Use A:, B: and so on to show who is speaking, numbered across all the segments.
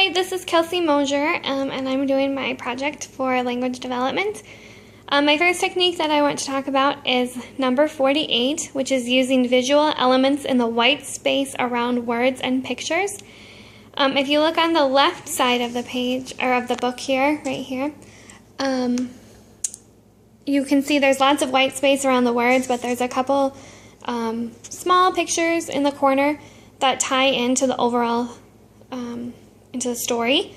A: Hi, this is Kelsey Mosier, and I'm doing my project for language development. My first technique that I want to talk about is number 48, which is using visual elements in the white space around words and pictures. If you look on the left side of the page, or of the book here, right here, you can see there's lots of white space around the words, but there's a couple small pictures in the corner that tie into the overall into the story.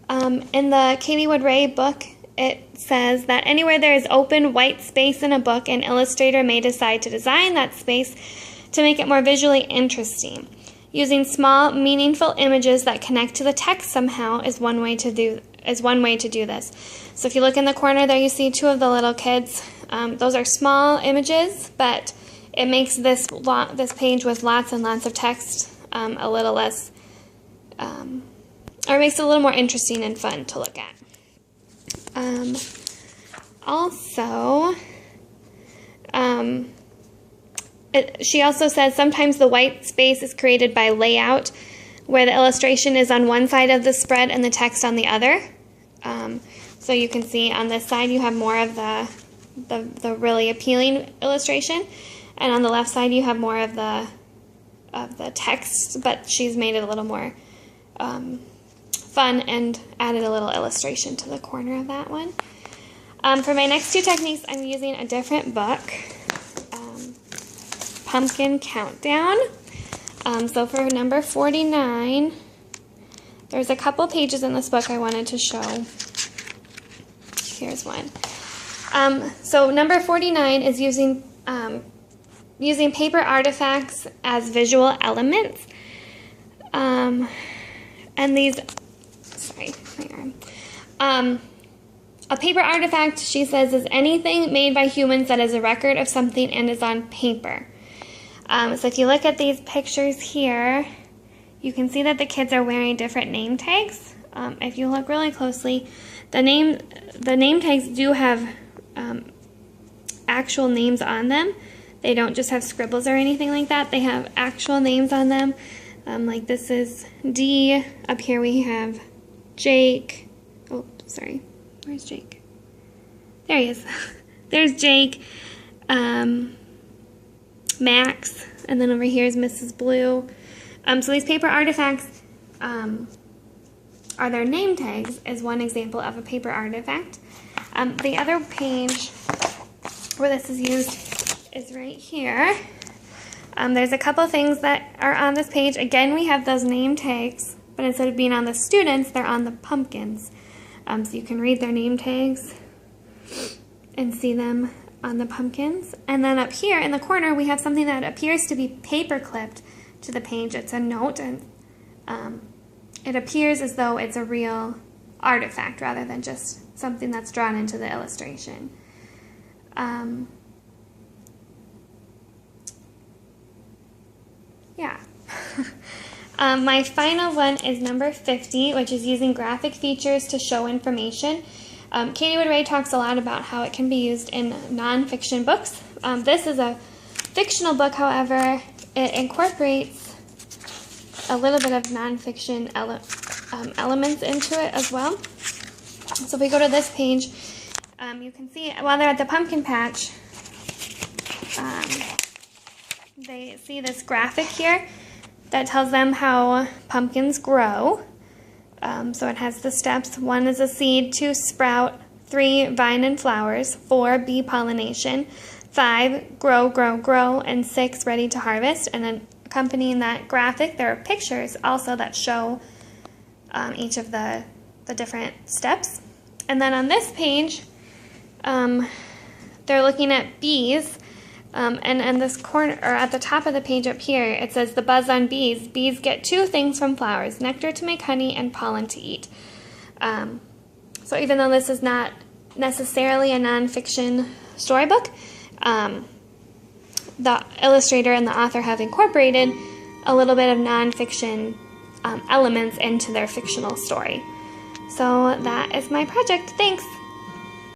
A: In the KWR book, it says that anywhere there is open white space in a book, an illustrator may decide to design that space to make it more visually interesting. Using small, meaningful images that connect to the text somehow is one way to do this. So if you look in the corner there, you see two of the little kids. Those are small images, but it makes this page with lots and lots of text a little less, or it makes it a little more interesting and fun to look at. She also says sometimes the white space is created by layout, where the illustration is on one side of the spread and the text on the other. So you can see on this side you have more of the really appealing illustration, and on the left side you have more of the text, but she's made it a little more fun and added a little illustration to the corner of that one. For my next two techniques, I'm using a different book, Pumpkin Countdown. So for number 49, there's a couple pages in this book I wanted to show. Here's one. So number 49 is using paper artifacts as visual elements. And these, sorry, my arm. A paper artifact, she says, is anything made by humans that is a record of something and is on paper. So if you look at these pictures here, you can see that the kids are wearing different name tags. If you look really closely, the name tags do have actual names on them. They don't just have scribbles or anything like that. They have actual names on them. Like this is D. Up here we have Jake. Oh, sorry. Where's Jake? There he is. There's Jake. Max. And then over here is Mrs. Blue. So these paper artifacts are their name tags, is one example of a paper artifact. The other page where this is used is right here. There's a couple things that are on this page. Again, we have those name tags, but instead of being on the students, they're on the pumpkins. So you can read their name tags and see them on the pumpkins. And then up here in the corner, we have something that appears to be paper clipped to the page. It's a note, and it appears as though it's a real artifact rather than just something that's drawn into the illustration. Yeah. My final one is number 50, which is using graphic features to show information. KWR talks a lot about how it can be used in nonfiction books. This is a fictional book, however, it incorporates a little bit of nonfiction elements into it as well. So if we go to this page, you can see while they're at the pumpkin patch, they see this graphic here that tells them how pumpkins grow. So it has the steps. 1 is a seed, 2 sprout, 3 vine and flowers, 4 bee pollination, 5 grow, grow, grow, and 6 ready to harvest. And then accompanying that graphic, there are pictures also that show each of the different steps. And then on this page, they're looking at bees. And in this corner, or at the top of the page up here, it says the buzz on bees. Bees get 2 things from flowers: nectar to make honey and pollen to eat. So even though this is not necessarily a nonfiction storybook, the illustrator and the author have incorporated a little bit of nonfiction elements into their fictional story. So that is my project. Thanks!